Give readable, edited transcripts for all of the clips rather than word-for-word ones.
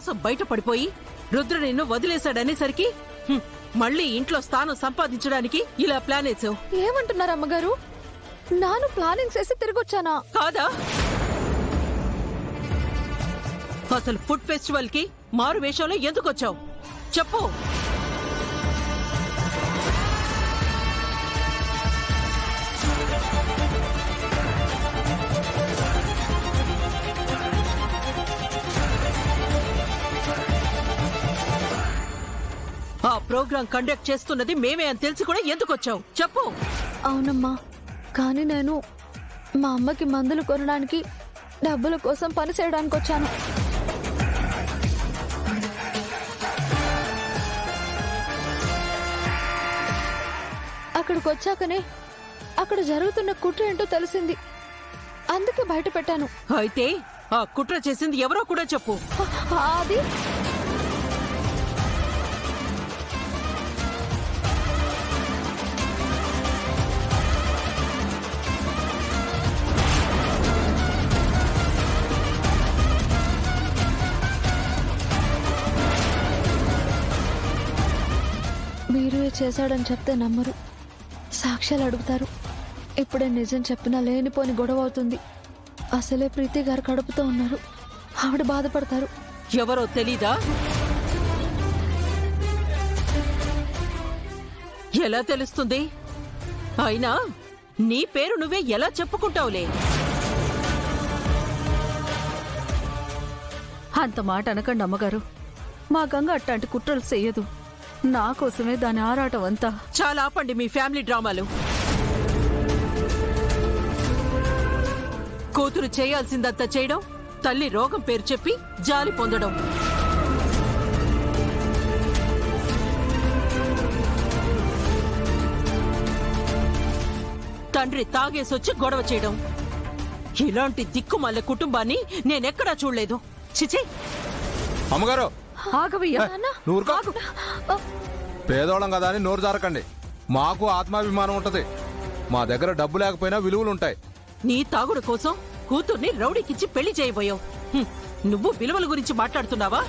మోసం బయటపడిపోయి రుద్ర నిన్ను వదిలేశాడనేసరికి మళ్ళీ ఇంట్లో స్థానం సంపాదించడానికి ఇలా ప్లాన్ వేసావు. ఏమంటున్నారు అమ్మగారు? నాను ప్లానింగ్ చేసి తిరిగొచ్చానా? కాదా? అసలు ఫుడ్ ఫెస్టివల్ కి మారు వేషంలో ఎందుకు వచ్చావు చెప్పు. ఆ ప్రోగ్రాం కండక్ట్ చేస్తున్నది మేమే అని తెలిసి కూడా ఎందుకు వచ్చావు చెప్పు. అవునమ్మా, కానీ నేను మా అమ్మకి మందులు కొనడానికి డబ్బుల కోసం పని చేయడానికి వచ్చాను. అక్కడికి వచ్చాకనే అక్కడ జరుగుతున్న కుట్ర ఏంటో తెలిసింది. అందుకే బయట పెట్టాను. అయితే ఆ కుట్ర చేసింది ఎవరో కూడా చెప్పు. అది వీరే చేశాడని చెప్తే నమ్మరు, సాక్ష్యాలు అడుగుతారు. ఇప్పుడే నిజం చెప్పినా లేనిపోని గొడవ అవుతుంది. అసలే ప్రీతి గారు కడుపుతో ఉన్నారు, ఆవిడ బాధపడతారు. ఎవరో తెలీదా? ఎలా తెలుస్తుంది? అయినా నీ పేరు నువ్వే ఎలా చెప్పుకుంటావులే. అంత మాట అనకండి అమ్మగారు. మా గంగ అట్లాంటి కుట్రలు చెయ్యదు. నా కోసమే దాని ఆరాటం అంతా. చాలా ఆపండి మీ ఫ్యామిలీ డ్రామాలు. కూతురు చేయాల్సిందంతా చేయడం, తల్లి రోగం పేరు చెప్పి జాలి పొందడం. తండ్రి తాగేసొచ్చి గొడవ చేయడం. ఇలాంటి దిక్కుమాల కుటుంబాన్ని నేనెక్కడా చూడలేదు. చిచి. అమ్మగారు ఆగవయ్యా. పేదోళం కదా అని నోరు జారకండి. మాకు ఆత్మాభిమానం ఉంటది. మా దగ్గర డబ్బు లేకపోయినా విలువలుంటాయి. నీ తాగుడు కోసం కూతుర్ని రౌడీకిచ్చి పెళ్లి చేయబోయావు. నువ్వు విలువల గురించి మాట్లాడుతున్నావా?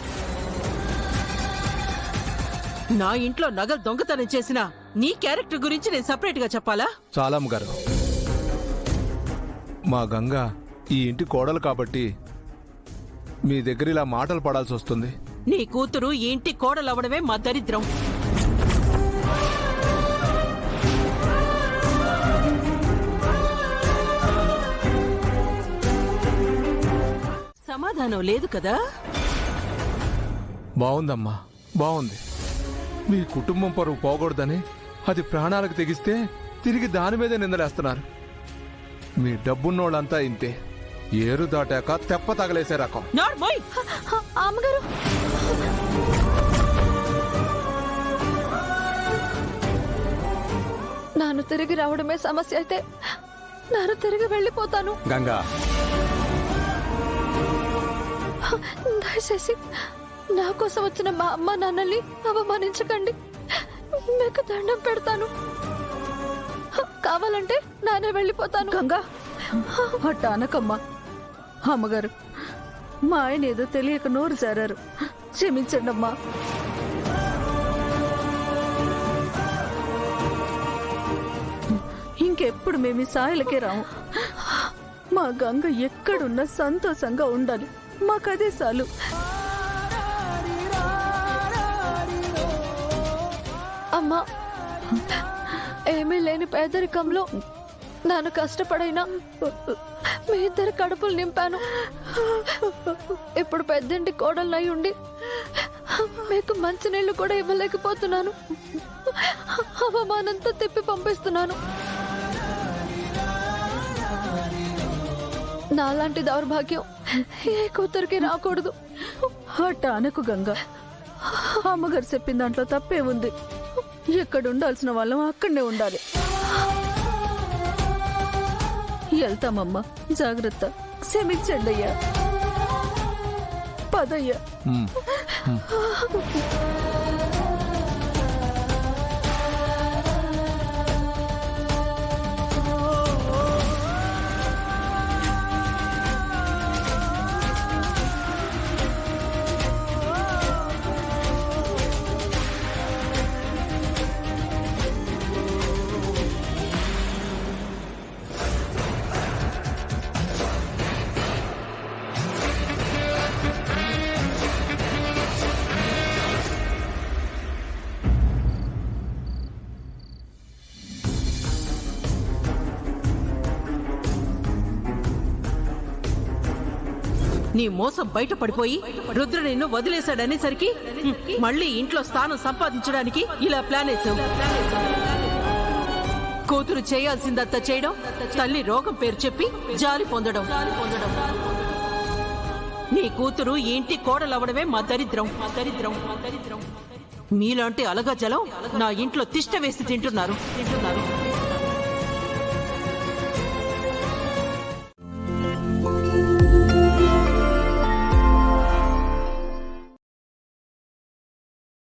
నా ఇంట్లో నగలు దొంగతనం చేసిన నీ క్యారెక్టర్ గురించి నేను సపరేట్ గా చెప్పాలా? చాలా అమ్మగారు. మా గంగ ఈ ఇంటి కోడలు కాబట్టి మీ దగ్గర ఇలా మాటలు పడాల్సి వస్తుంది. నీ కూతురు ఈ ఇంటి కోడలవ్వడమే మా దరిద్రం. సమాధానం లేదు కదా? బావుందమ్మా, బావుంది. మీ కుటుంబం పరువు పోకూడదని అది ప్రాణాలకు తెగిస్తే తిరిగి దాని మీదే నిందలేస్తున్నారు. మీ డబ్బున్నోళ్ళంతా ఇంతే. ఏరు దాటాక తెప్ప తగలేసే రకం. అమ్మగారు, నాను తిరిగి రావడమే సమస్య అయితే నాను తిరిగి వెళ్ళిపోతాను. గంగా, దయచేసి నా కోసం వచ్చిన మా అమ్మ నాన్నల్ని అవమానించకండి. మీకు దండం పెడతాను. కావాలంటే నానే వెళ్ళిపోతాను. గంగా అట్ట అనకమ్మా. అమ్మగారు, మా ఆయన ఏదో తెలియక నోరు జారారు, క్షమించండి అమ్మా. ఇంకెప్పుడు మేము ఈ సాయిలకే రాము. మా గంగ ఎక్కడున్నా సంతోషంగా ఉండాలి. మాకదే చాలు. అమ్మా, ఏమీ లేని పేదరికంలో నాను కష్టపడైనా మీ ఇద్దరు కడుపులు నింపాను. ఇప్పుడు పెద్దింటి కోడలై ఉండి మీకు మంచినీళ్లు కూడా ఇవ్వలేకపోతున్నాను. అవమానంతో తిప్పి పంపిస్తున్నాను. నాలాంటి దౌర్భాగ్యం ఏ కూతురికి రాకూడదు. అట్ట అనకు గంగా. అమ్మగారు చెప్పిన దాంట్లో తప్పే ఉంది. ఎక్కడ ఉండాల్సిన వాళ్ళం అక్కడనే ఉండాలి. వెళ్తామమ్మా, జాగ్రత్త. క్షమించండి అయ్యా. పదయ్యా. నీ మోసం బయటపడిపోయి రుద్ర నిన్ను వదిలేశాడనేసరికి మళ్ళీ ఇంట్లో స్థానం సంపాదించడానికి ఇలా ప్లాన్ వేసావు. కూతురు చేయాల్సిందంతా చేయడం, తల్లి రోగం పేరు చెప్పి జాలి పొందడం. నీ కూతురు ఈ ఇంటి కోడలవడమే మా దరిద్రం. మీలాంటి అలగా జలం నా ఇంట్లో తిష్ట వేసి తింటున్నారు.